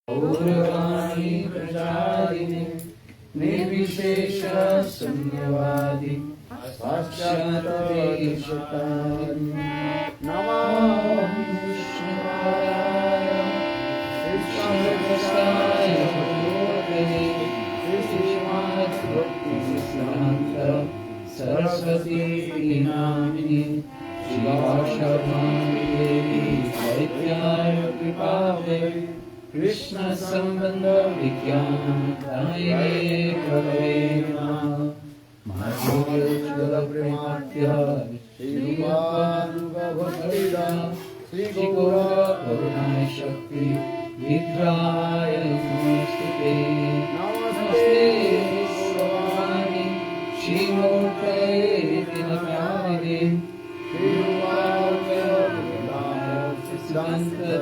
गौरवाणी प्रचारिणे निर्विशेष शून्यवादी पाश्चात्यदेशतारिणे नमो विष्णुपादाय कृष्णभक्ताय भगवते श्रीमद्भक्तिसिद्धान्त सरस्वती नामिने श्रीवासवाणी देवी वैद्याय कृपावे कृष्ण संबंध विज्ञान दायिने प्रभवे नमः माधुर्योज्ज्वल प्रेमाख्य श्रीरूपानुगभक्तिदा श्रीगौर करुणाय शक्ति विग्रहाय नमस्ते नमस्ते गौरवाणी श्रीमूर्तये दिनकारिणे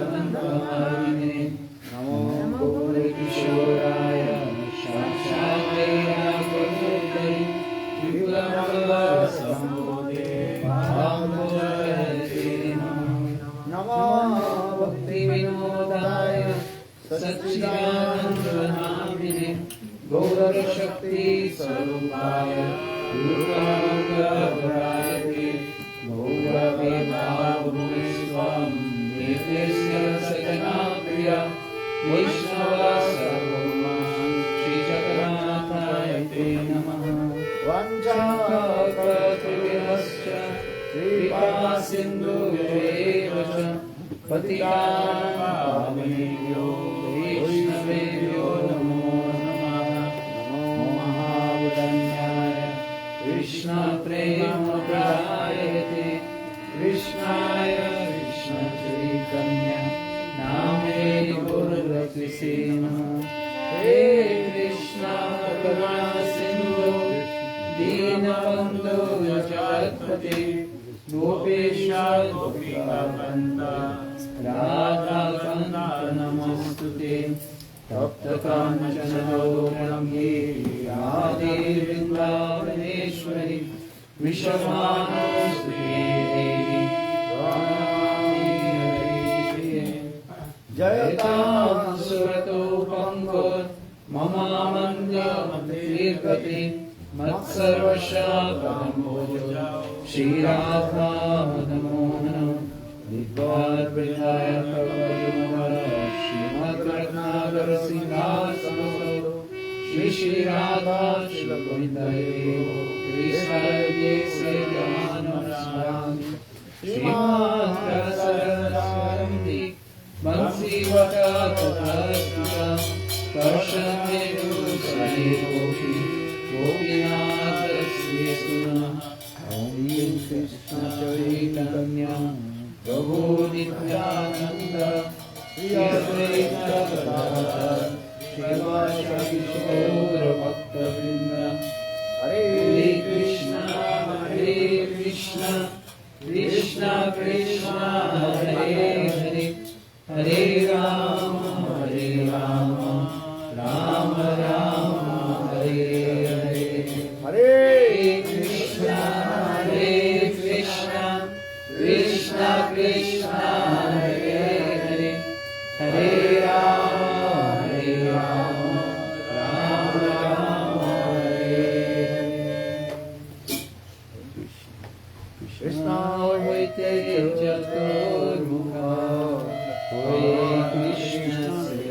सिद्धान्तमन्त्रायिणे नमो गौरकिशोराय साक्षात्तैरावतोदय विपुलमङ्गलसम्भोधे भागवते नमो भक्तिविनोदाय सच्चिदानन्दनामिने गौरशक्तिस्वरूपाय रूपानुग्रहपरायते गौरवे भावभूमिस्त्वं नित्यस्य सजना प्रिया वैष्णवा सर्वमा श्रीजगन्नाथाय ते नमः वञ्चाकल्पतरुभ्यश्च कृपासिन्धुभ्येव च पतितानां पावनेभ्यो वैष्णवेभ्यो नमो नमः नमो महावदन्याय कृष्णप्रेमप्रदायते कृष्णाय कृष्णचैतन्य नामे गुरुरत्रिसे नमः हे कृष्ण करुणा सिन्धु दीनबन्धु जगत्पते गोपेश गोपिकान्त राधाकान्त नमोस्तुते तप्तकाञ्चन गौरङ्गी राधे वृन्दावनेश्वरि विषमानोऽस्तुते देवी जयतां सुरतो पङ्गुर् ममामन्यमतिर्गति मत्सर्वशापनमोजो श्रीराधा नमो नमः विद्वाद्विधाय कवयमुवर श्रीमद्रत्नाकर सिंहासनस्थो श्री श्रीराधा शिवकुन्दये कृष्णये सेवानमस्मि श्रीमात्रसरसारन्ति बंसीवटतुलसिता कर्षणे दुसरे गोपी गोपीनाथस्य सुनः ॐ कृष्ण चैतन्य प्रभु नित्यानन्द श्री अद्वैत गदाधर श्रीवासादि गौरभक्तवृन्द हरे कृष्ण कृष्ण कृष्ण हरे हरे हरे राम राम राम हरे हरे हरे कृष्ण कृष्ण कृष्ण हरे हरे हरे राम राम राम हरे कृष्ण होते चतुर्मुखा हे कृष्ण से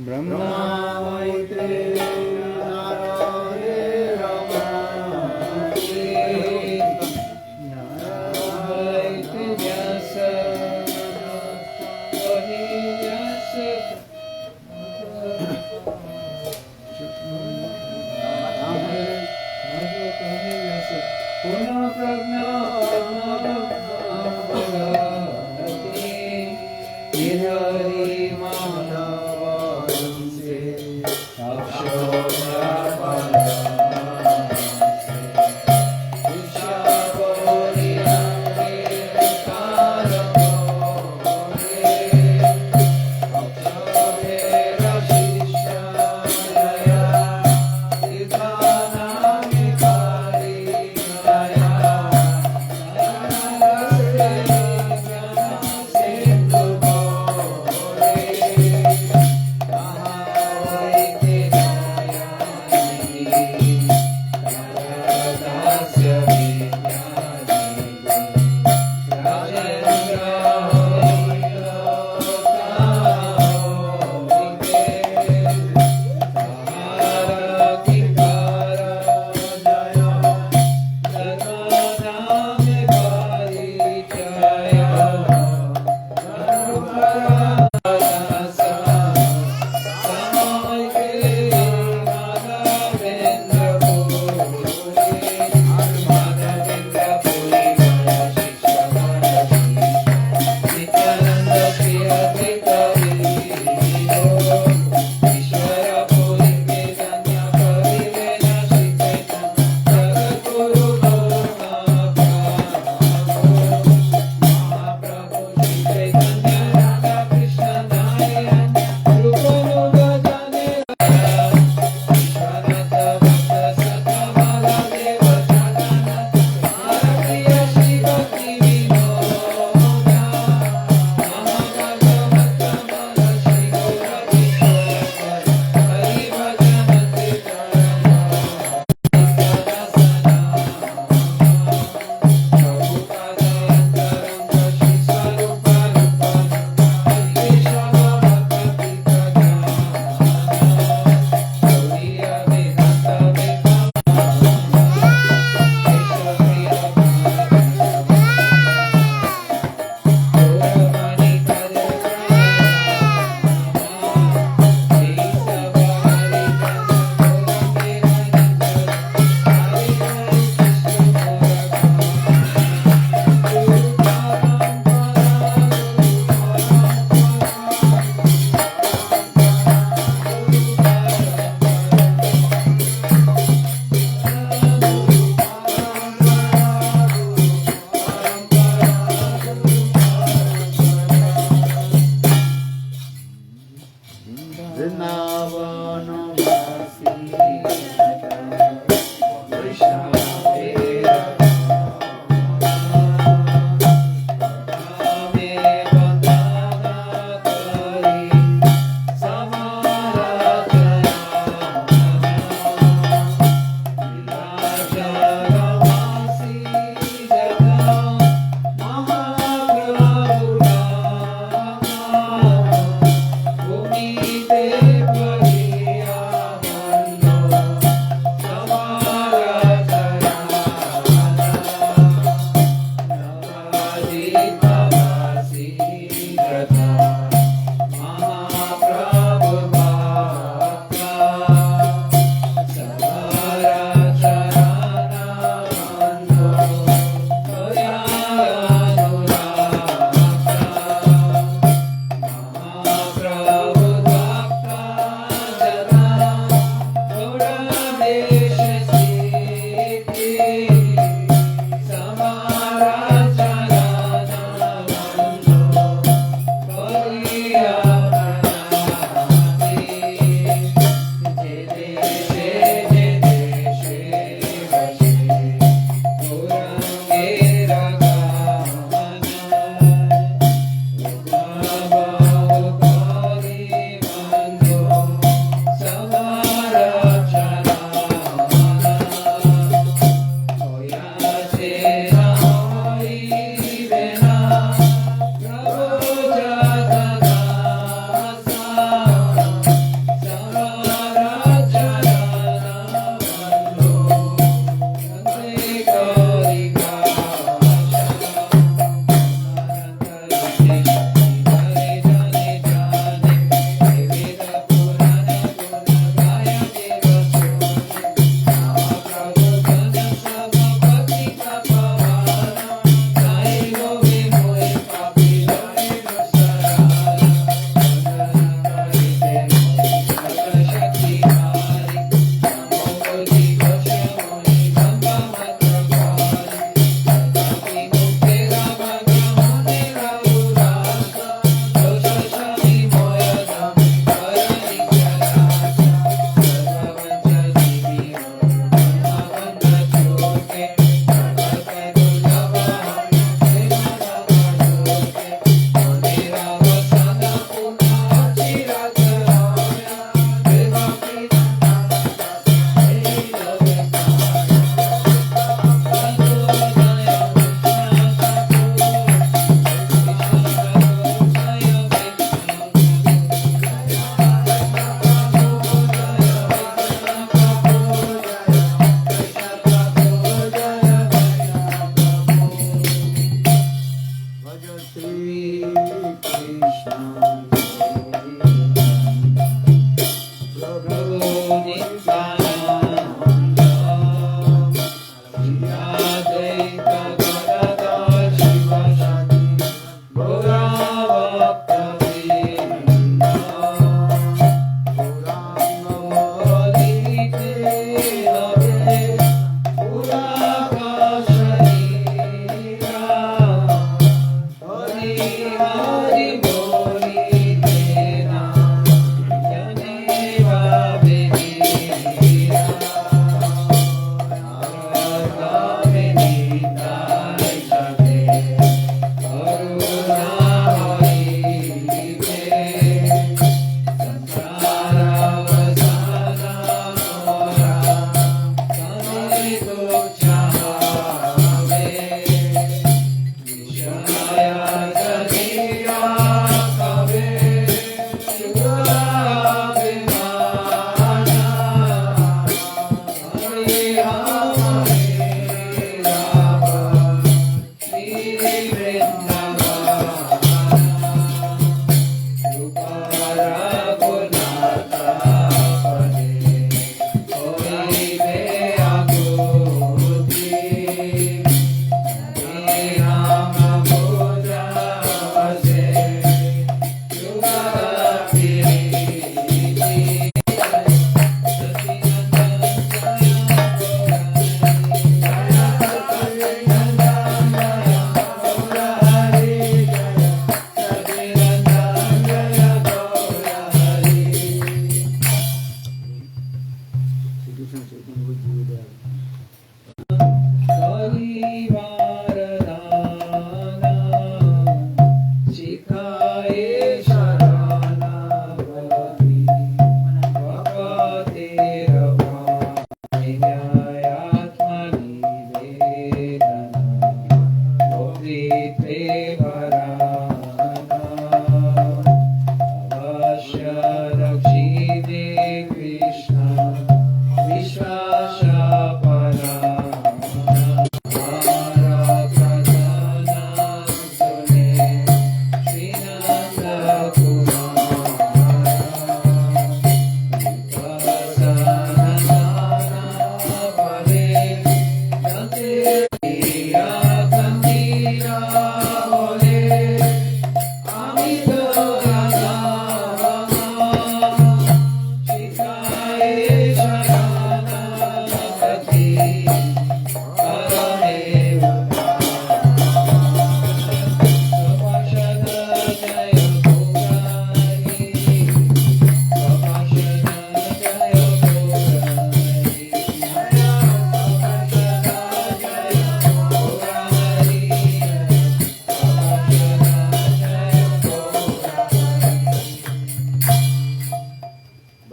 ब्रह्मा होते वृंदावनवासी वैष्णवे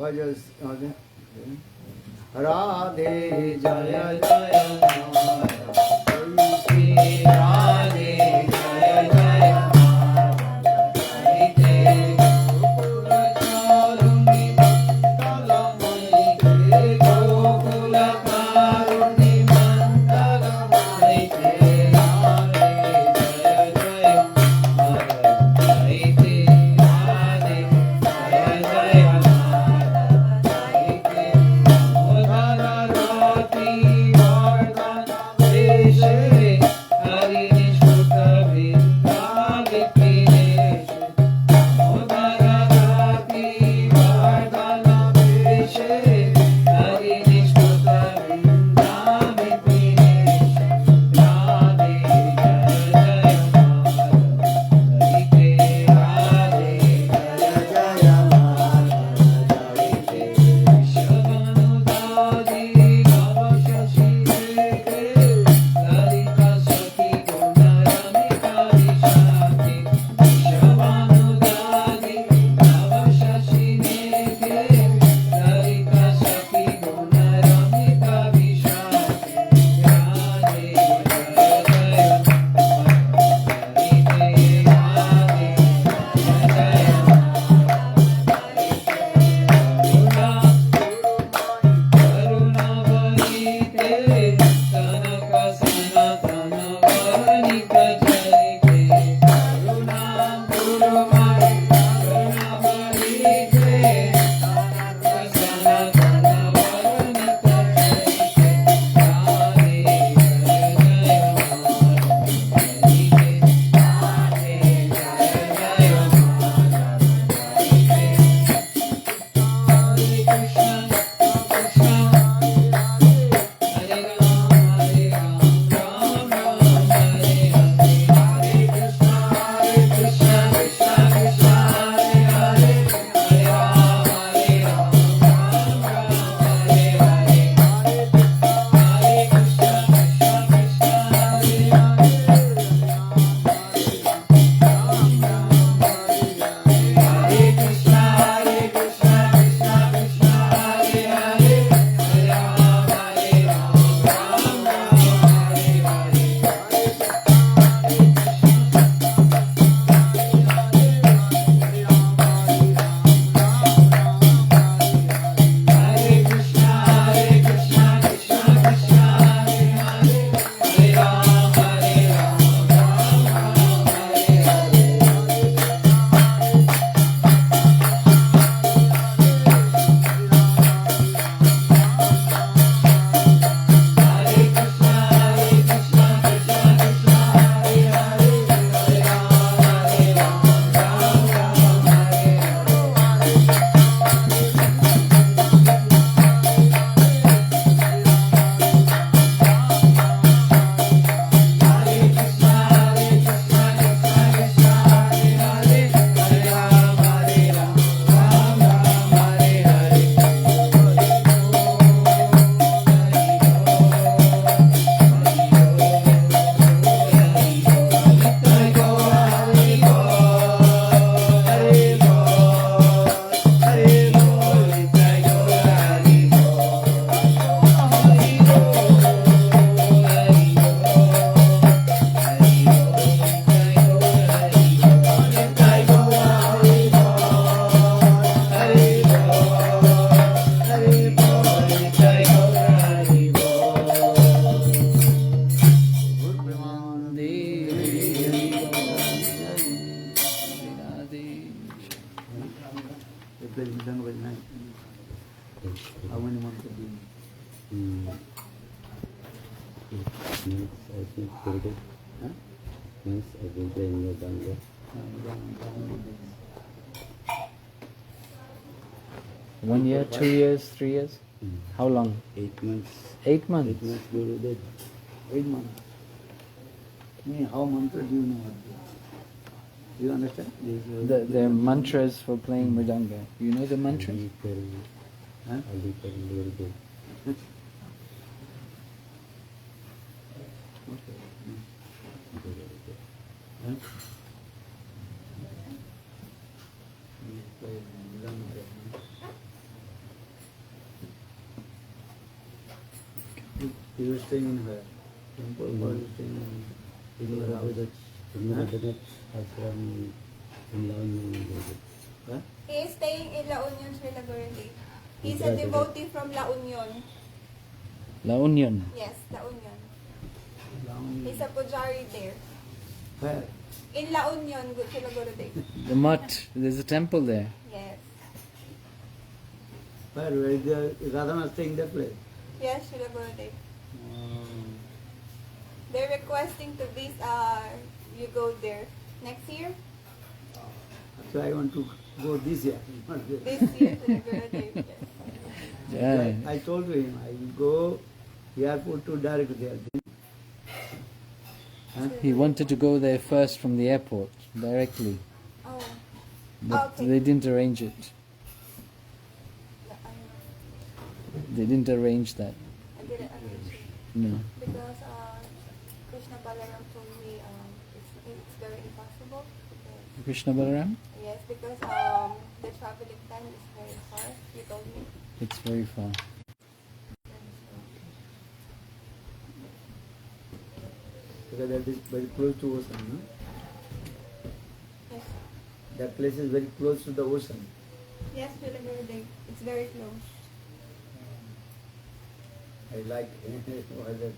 भज राधे जय जय राधे जय जय One year, 2 years, 3 years? How long? 8 months. 8 months? 8 months Guru did. 8 months. How mantra do you know? Do you understand? The mantras for playing mridanga. You know the mantras? Huh? You were staying in where? Temple or you staying in your house? Huh? He is staying in La Union, Sri Lagurdi. He's a devotee from La Union. La Union. Yes, La Union. Down He's a pujari there. where? In La Union, Sri Lagurdi. The Mutt. There's a temple there. Yes. Where is the Radhana staying that place? Yes, Sri Lagurdi. Oh. They're requesting to visit, you go there next year. So I want to go this year. This year, Sri Lagurdi. Yes. Yeah. I told him I will go airport to direct there. Huh? He wanted to go there first from the airport, directly. Oh. But Okay. they didn't arrange it. Yeah, They didn't arrange that. I didn't arrange it. No. Because Krishna Balaram told me it's very impossible. Because, Krishna Balaram? yes, because the traveling time is very far. You told me. It's very far. Because that is very close to ocean. No? Yes. That place is very close to the ocean. Yes, Pilagurdi. It's very close. I like weather.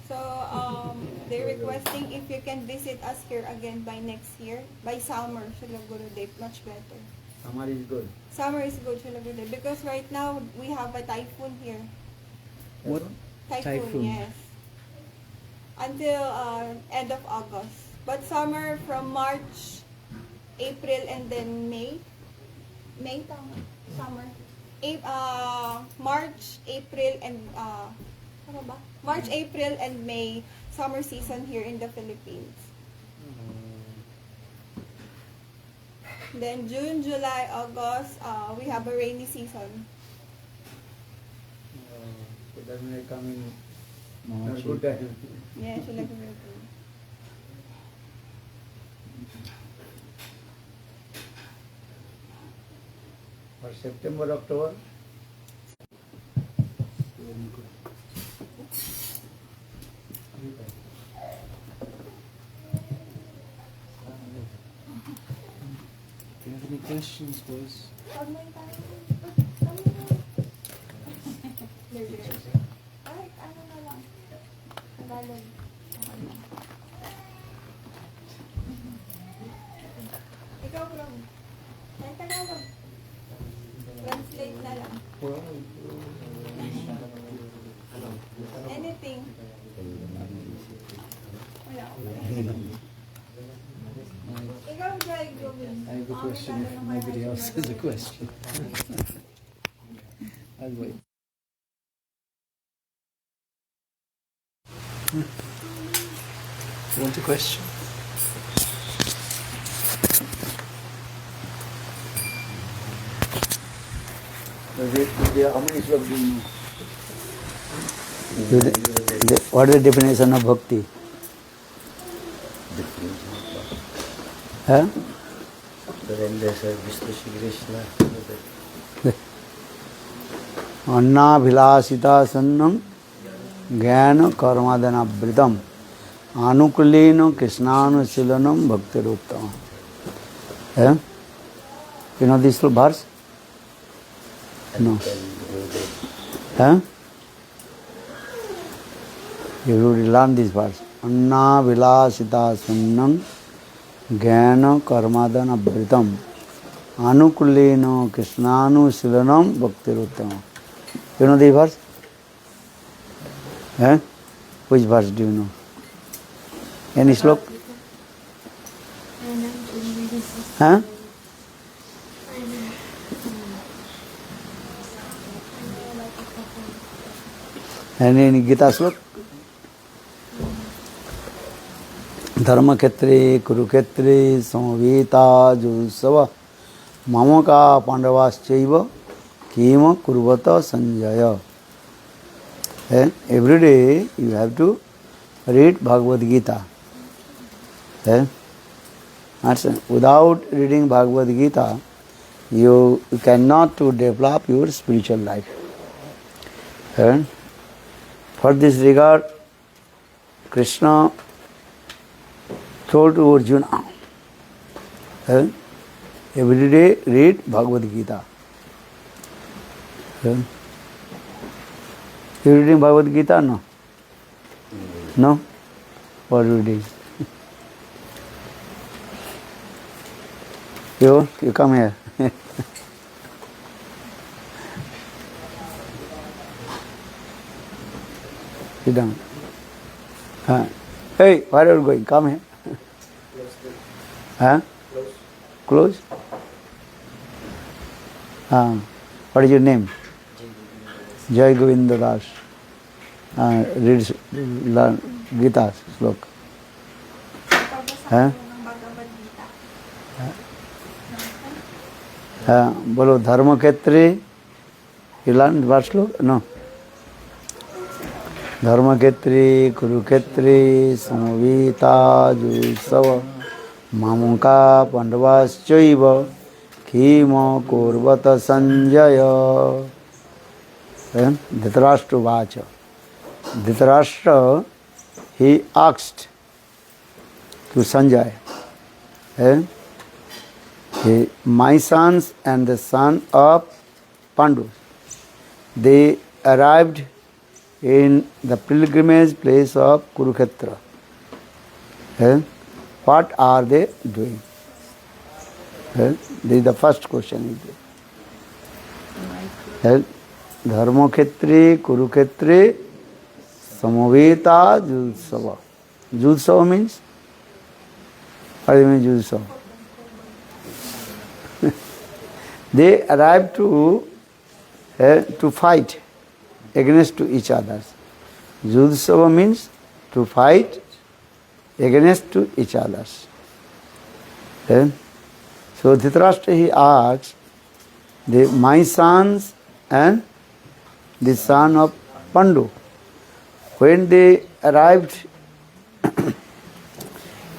So they're requesting if you can visit us here again by next year, by summer, Pilagurdi, much better. Summer is good. Summer is good, Pilagurdi, because right now we have a typhoon here. What? Typhoon. Yes. Until end of August. But summer from March, April, and then May. May tama. Summer. March, April, and ano ba? March, April, and May, summer season here in the Philippines. Then June, July, August, we have a rainy season. So that may come in March, good time. Yes, so like very good. Or September, October. Do you have any questions, boys? Pag may tayo. Ay, ano na lang. Tagalog. Okay lang. Ikaw, bro. Ay, Tagalog. Translate na lang. Anything. Wala. Ikaw, Jai, Gobin. I have a question if nobody else has a question. I'll wait. You want a question? How many slokas do you know? What is the definition of bhakti? Huh? अन्नाभिलाषिता सन्नम ज्ञान कर्मादनावृतम आनुकूल्येन कृष्णानुशीलनम भक्तिरुत्तम. You know this verse? No. Huh? You will learn this verse. Annavilasita sunnam jnana karmadan abritam anukullena krishnanu bhaktiruttam. You know this verse? Huh? Which verse do you know? Any slok? Huh? Any Gita slok? धर्म क्षेत्रे कुरुक्षेत्रे समवेता जुसव मामका पांडवाश्चैव किम कुर्वत Sanjay. Every day you have to read Bhagavad Gita. Without reading Bhagavad Gita, you cannot to develop your spiritual life. For this regard, Krishna told to Arjuna, every day read Bhagavad Gita. You reading Bhagavad Gita? No? No? What are you reading? You come here. Sit down. Hey, where are you going? Come here. Huh? Close? What is your name? Jai Govinda Das. Read learn Gita slok. Huh? बोलो धर्म क्षेत्रे you learn verse slok? No. धर्म क्षेत्रे कुरुक्षेत्रे समवेता जुत्सव मामुका पांडवाश्चैव किम कुर्वत Sanjay. Dhritarashtra vacha. Dhritarashtra, he asked to Sanjay, my sons and the son of Pandu, they arrived in the pilgrimage place of Kurukshetra. What are they doing? This is the first question. धर्म क्षेत्रे कुरुक्षेत्रे समवेता जुत्सव. Jutsava means? What do you mean Jutsava? They arrived to fight against to each other. Jutsava means to fight against to each other. So Dhritarashtra, he asked, my sons and the son of Pandu, when they arrived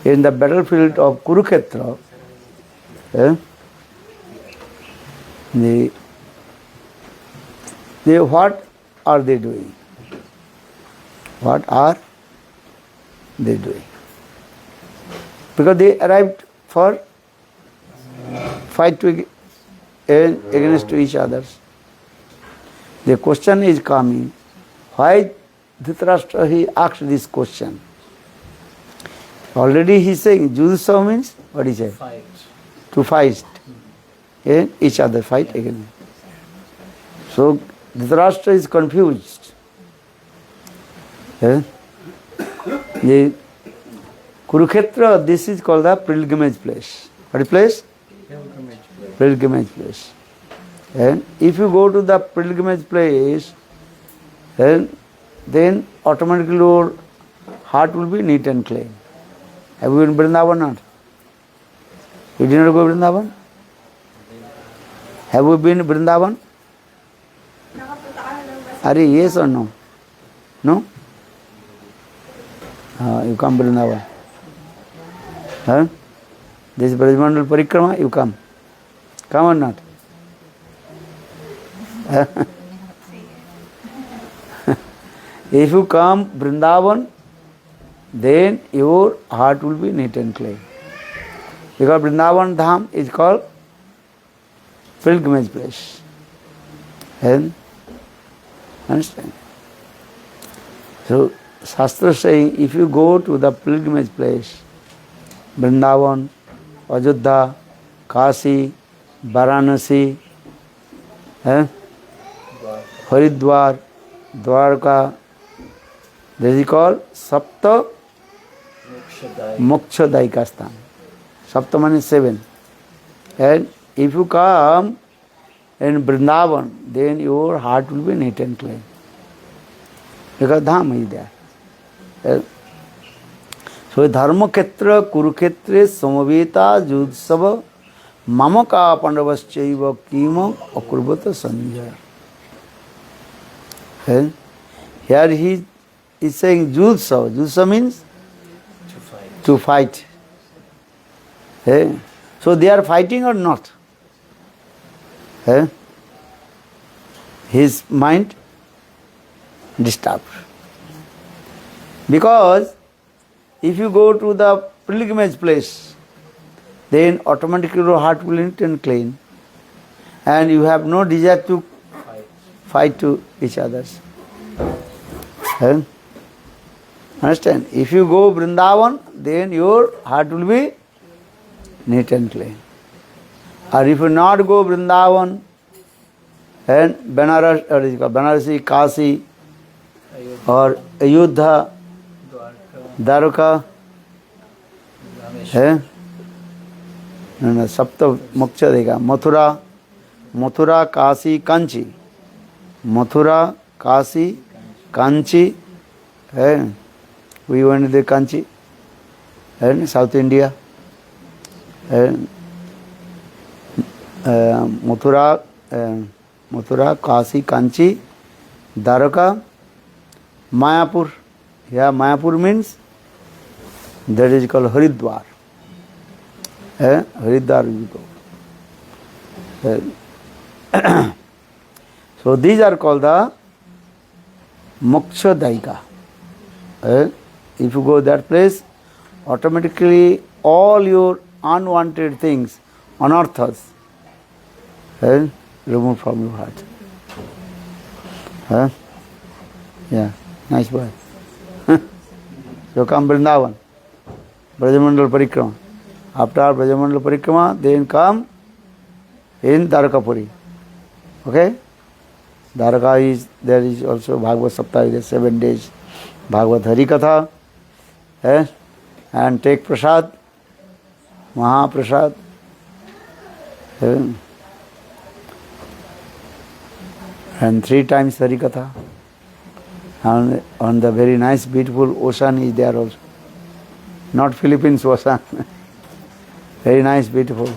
in the battlefield of Kurukshetra, what are they doing? What are they doing? Because they arrived for fight against to each other. The question is coming, why Dhritarashtra, he asked this question? Already he is saying, Jutsava means, what he said? Fight. To fight. Each other, fight again. So Dhritarashtra is confused. The Kurukshetra, this is called the pilgrimage place. What is place? Pilgrimage place. And if you go to the pilgrimage place, then automatically your heart will be neat and clean. Have you been Vrindavan or not? You did not go Vrindavan? Have you been Vrindavan? Are you yes or no? No? You come Vrindavan. This Brajmandal Parikrama, you come. Come or not? If you come Vrindavan, then your heart will be neat and clean. Because Vrindavan Dham is called pilgrimage place. Understand? So, Shastra is saying, if you go to the pilgrimage place, Vrindavan, Ajodhya, Kashi, Varanasi, Haridwar, Dwarka, this is called Sapta Mokshadaika Sthan. Sapta means 7. And if you come in Vrindavan, then your heart will be neat and clean. Because Dham is there. So Dharma Kshetra Kurukshetre Samaveta Jutsava Mamaka Pandavaschaiva Kima Akurvata Sanjaya. Here he is saying Jutsava. Jutsava means? To fight. So they are fighting or not? His mind disturbed. Because if you go to the pilgrimage place, then automatically your heart will be neat and clean. And you have no desire to fight to each others. Eh? Understand? If you go Vrindavan, then your heart will be neat and clean. Or if you not go Vrindavan, and Banarasi, Kasi, or Ayodhya, Dwarka, Sapta Moksha Dega, Mathura, Kasi, Kanchi. Mathura, Kasi, Kanchi, we went to the Kanchi, South India, Mathura, Kasi, Kanchi, Dwarka, Mayapur. Yeah, Mayapur means that is called Haridwar. Haridwar we go. So these are called the Moksha Daika. If you go that place, automatically all your unwanted things, anarthas, remove from your heart. Yeah, nice boy. So come Vrindavan, Brajamandal Parikrama. After Brajamandal Parikrama, then come in Dwarkapuri. Okay? Dwarka is, there is also Bhagavad Saptaha, there 7 days. Bhagavad Harikatha, and take prasad, Mahaprasad. And 3 times Harikatha. And on the very nice, beautiful ocean is there also. Not Philippines ocean. Very nice, beautiful.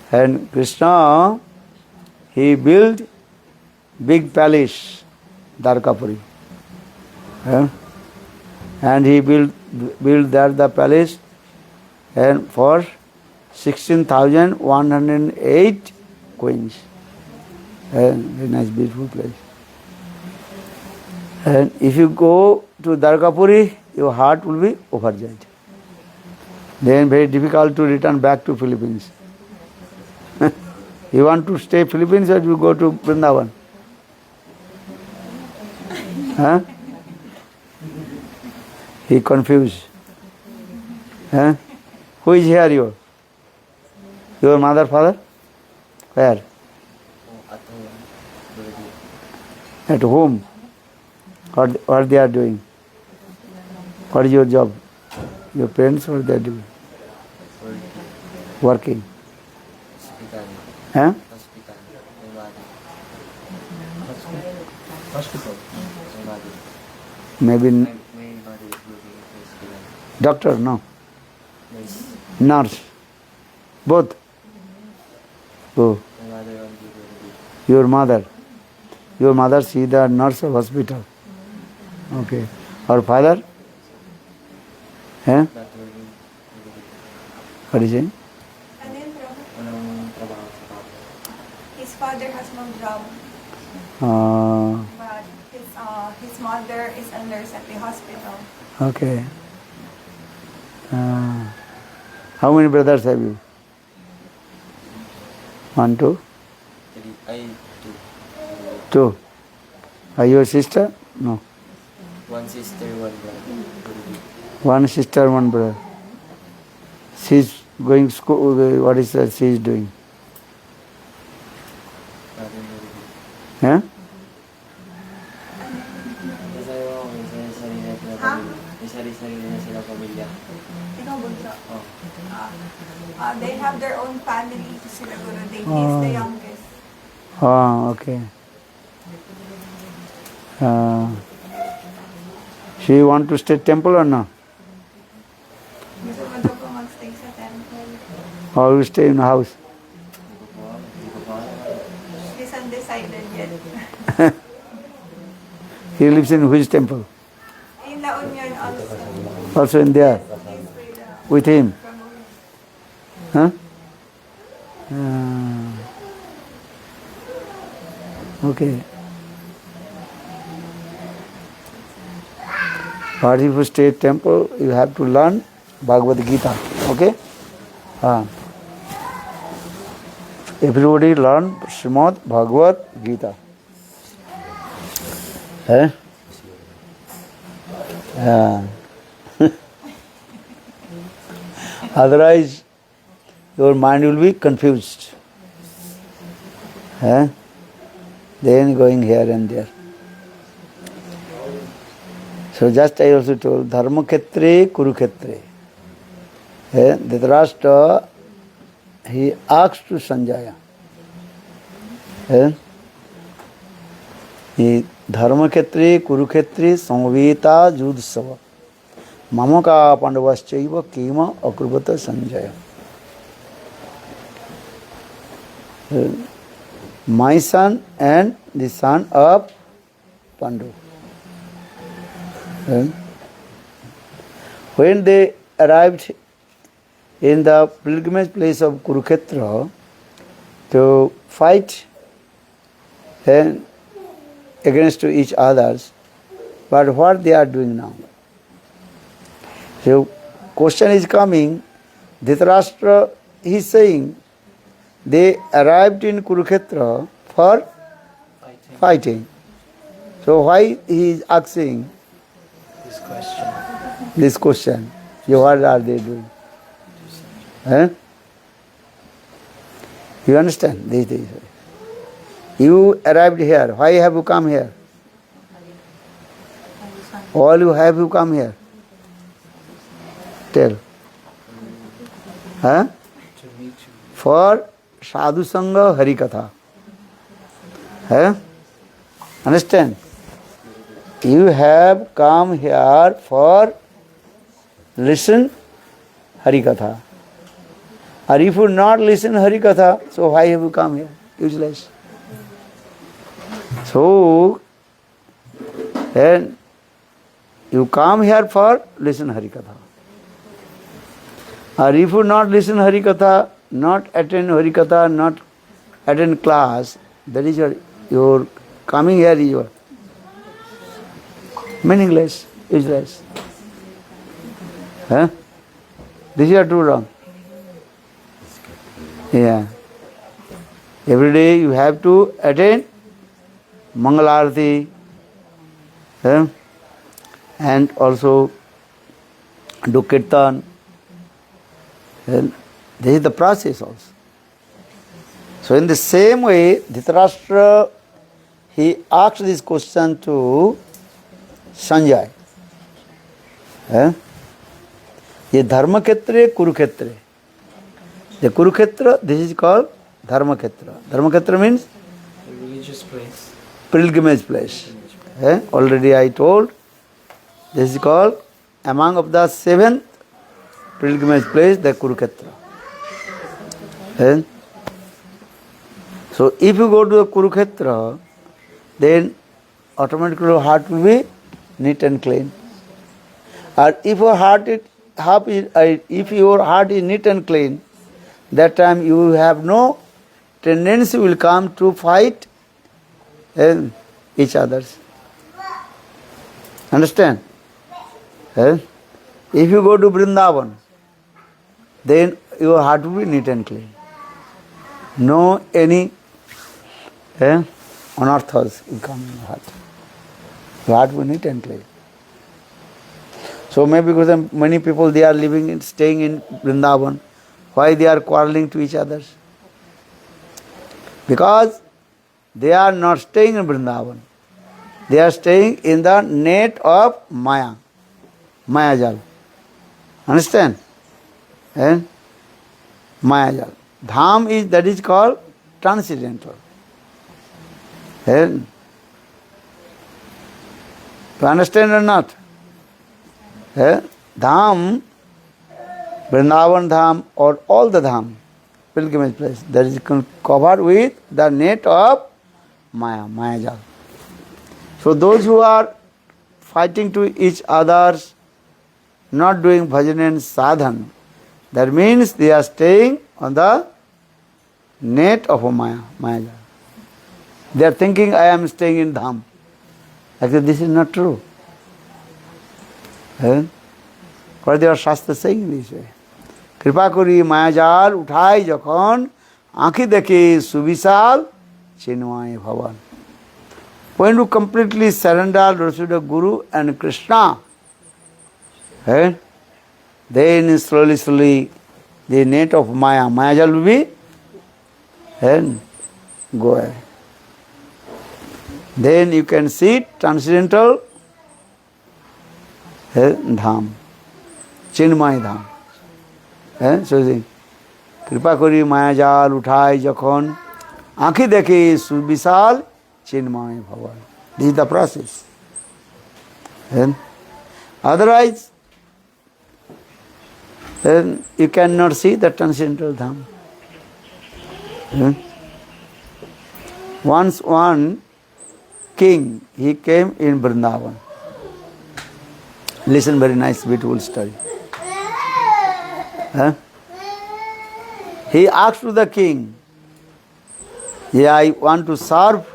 And Krishna, he built big palace, Dwarkapuri. And he built there the palace, and for 16,108 queens. Very nice, beautiful place. And if you go to Dwarkapuri, your heart will be overjoyed. Then very difficult to return back to Philippines. You want to stay Philippines or you go to Vrindavan? Huh? He confused. Huh? Who is here? Your mother, father? Where? At home. What they are doing? What is your job? Your parents, what they are doing? Working. Huh? Hospital. Maybe doctor, no. Nurse. Both. Oh. Your mother. Your mother, she is the nurse of hospital. Okay. Or father? What is it? His father has no job, but his mother is a nurse at the hospital. Okay. How many brothers have you? 1, 2? 2. Are you a sister? No. 1 sister, 1 brother. 1 sister, 1 brother. She's going school. What is that she is doing? Huh? They have their own family. Sila Guru Dev is the youngest. Oh, okay. She want to stay temple or no? Gusto ko daw po magstay sa temple. Or you stay in the house? She's undecided yet. He lives in which temple? In La Union also. Also in there? He's with, With him? from Huh? Okay. But if you stay at temple, you have to learn Bhagavad Gita. Okay? Everybody learn Srimad Bhagavad Gita. Eh? Yeah. Otherwise, your mind will be confused. Eh? Then going here and there. So just I also told, Dharmakhetre Kurukhetre. Dhritarashtra, he asked to Sanjaya. He Dharmakhetre Kurukhetre Samveta Judhsava. Mamaka Pandavaschaiva Kema Akrubata Sanjaya. My son and the son of Pandu. When they arrived in the pilgrimage place of Kurukshetra to fight against each others, but what they are doing now? So question is coming, Dhritarashtra is saying they arrived in Kurukshetra for fighting. So why he is asking this question? What are they doing? You understand? You arrived here. Why have you come here? All you have you come here? Tell. To meet you. For Sadhu Sangha Harikatha. Understand? You have come here for listen Harikatha. Or if you not listen Harikatha, so why have you come here? Useless. So, then you come here for listen Harikatha. Or if you not listen Harikatha, not attend Harikatha, not attend class, that is your coming here is your meaningless, useless. This is true wrong. Yeah. Every day you have to attend Mangalarti and also do Kirtan. This is the process also. So in the same way, Dhritarashtra, he asked this question to Sanjay. ये धर्मक्षेत्र Kurukshetra. The Kurukshetra, this is called Dharmakhetra. Dharmakhetra means A religious place. pilgrimage place. Already I told, this is called among of the 7th pilgrimage place, the Kurukshetra. So if you go to the Kurukshetra, then automatically your heart will be neat and clean. Or if your heart is neat and clean, that time you have no tendency will come to fight each others. Understand? If you go to Vrindavan, then your heart will be neat and clean. No any unearthers will come in your heart. Your heart will be neat and clean. So maybe because many people they are staying in Vrindavan, why they are quarreling to each other? Because they are not staying in Vrindavan. They are staying in the net of Maya, Mayajal. Understand? Mayajal. Dham is called transcendental. You understand or not? Dham, Vrindavan Dham or all the Dham, pilgrimage place, that is covered with the net of Maya, Mayajal. So those who are fighting to each others, not doing bhajan and sadhan, that means they are staying on the net of a Maya, Mayajal. They are thinking I am staying in Dham. Actually this is not true. What are Shastra saying this way? Kripa kori mayajal uthai jokhon ankhi dekhe subishal chinmay bhavan. When you completely surrender to the Guru and Krishna, then slowly the net of Mayajal will be go away. Then you can see transcendental dham, Chinmay dham. So Kripa kori mayajal uthai jokhon ankhi dekhe subishal Chinmay bhavan. This is the process. Otherwise, then you cannot see the transcendental dham. Once one king, he came in Vrindavan. Listen, very nice, beautiful story. He asked to the king, I want to serve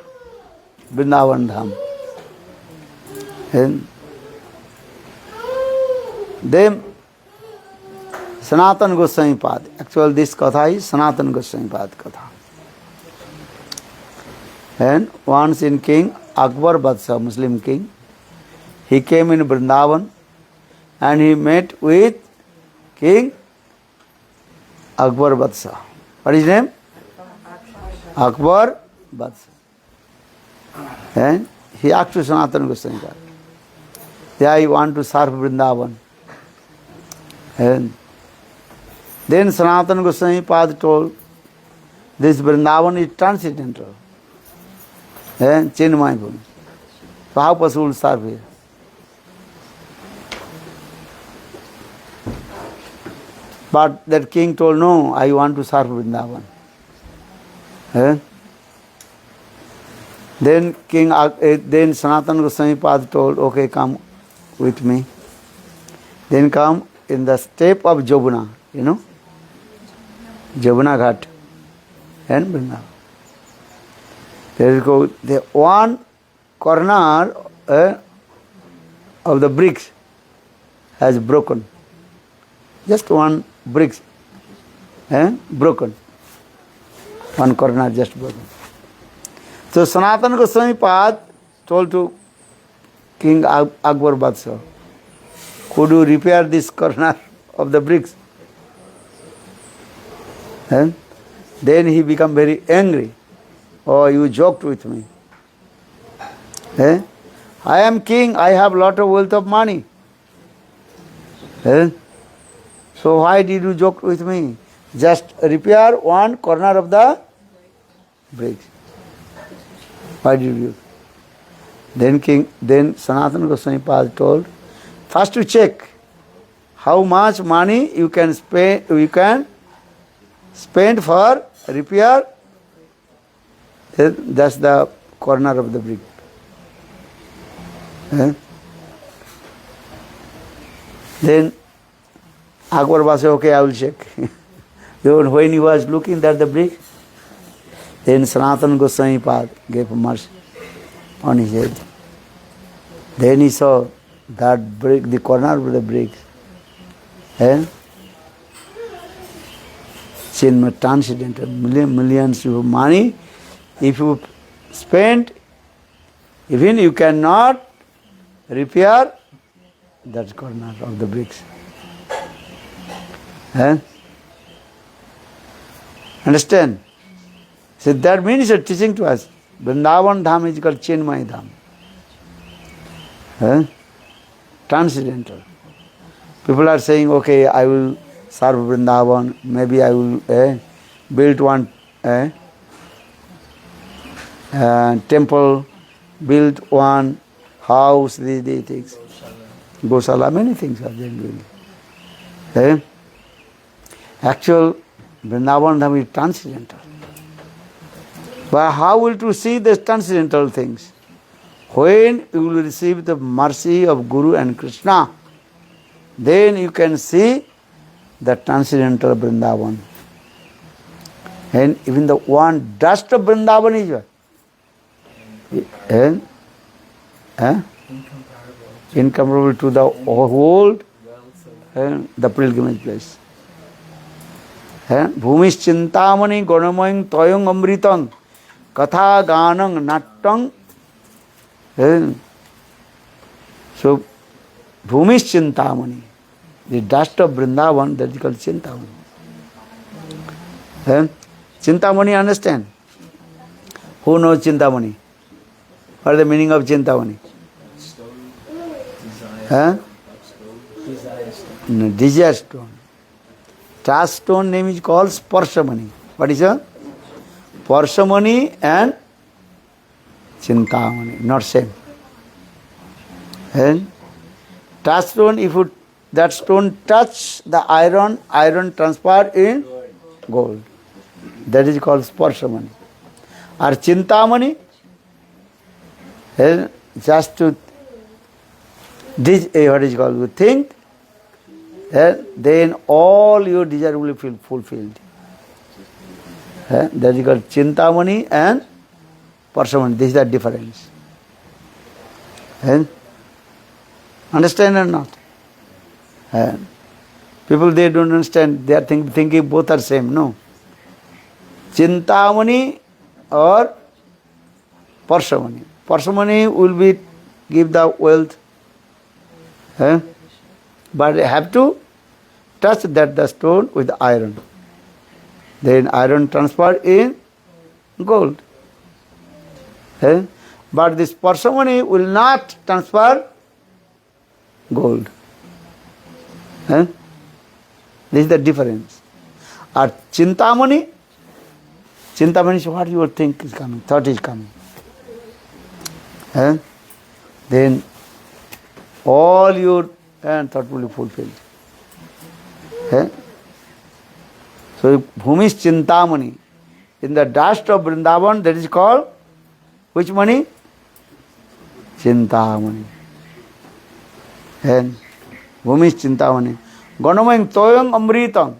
Vrindavan Dham. Then Sanatan Goswami Pad. Actually, this katha is Sanatan Goswami Pad katha. And once in King Akbar Badshah, Muslim king, he came in Vrindavan and he met with King Akbar Badshah. What is his name? Akbar Badshah. And he asked to Sanatan Goswami Pad, I want to serve Vrindavan. And then Sanatana Goswami Pad told, this Vrindavan is transcendental. Chinmay Bhumi. So how possible to serve here? But that king told, no, I want to serve Vrindavan. Then Sanatana Goswami Pad told, okay, come with me. Then come in the step of Jabuna, you know, Jabuna Ghat and Vrindavan. There you go. The one corner of the bricks has broken. Just one brick broken. One corner just broken. So Sanatana Goswami Pad told to King Akbar Badshah, could you repair this corner of the bricks? Then he became very angry. Oh, you joked with me. I am king, I have lot of wealth of money. So why did you joke with me? Just repair one corner of the bricks. Why did you? Then Sanatana Goswami Pad told, first to check how much money you can spend for repair. That's the corner of the brick. Then Akbar Badshah, okay, I will check. When he was looking at the brick, then Sanatana Goswami Pad gave mercy on his head. Then he saw that brick, the corner of the brick, transcendental, millions of money. If you spend, even you cannot repair that corner of the bricks. Understand? So that means it's teaching to us. Vrindavan Dham is called Chinmay Dham. Transcendental. People are saying, okay, I will serve Vrindavan, maybe I will build one temple, build one house, these things. Gosala, many things are being doing. Actual Vrindavan Dham is transcendental. But how will you see the transcendental things? When you will receive the mercy of Guru and Krishna, then you can see the transcendental Vrindavan. And even the one dust of Vrindavan is what? Incomparable to incomparable to the whole the pilgrimage place. Bhumis chintamani gonamayang toyang amritang katha ganang nattang. So, Bhumis chintamani, the dust of Vrindavan, that is called chintamani. Chintamani, understand? Who knows chintamani? What is the meaning of chintamani? No, desire stone. Trust stone name is called Sparshamani. What is it? Sparshamani and Chintamani, not same. And trust stone, if you, that stone touch the iron, iron transfer in gold. That is called Sparshamani. Or Chintamani, just to what is called, you think, then all your desire will be fulfilled. That is called Chintamani and Sparshamani. This is the difference. Understand or not? People, they don't understand. They are thinking both are same. No. Chintamani or Sparshamani. Sparshamani will be give the wealth. But have to touch that the stone with iron. Then iron transfer in gold. But this Sparshamani will not transfer gold. This is the difference. Or Chintamani, Chintamani is what you think is coming, thought is coming. Then all your thought will be fulfilled. So Bhumis Chintamani, in the dust of Vrindavan, that is called which mani? Chintamani. And Bhumis Chintamani. Ganamayang toyang amritam.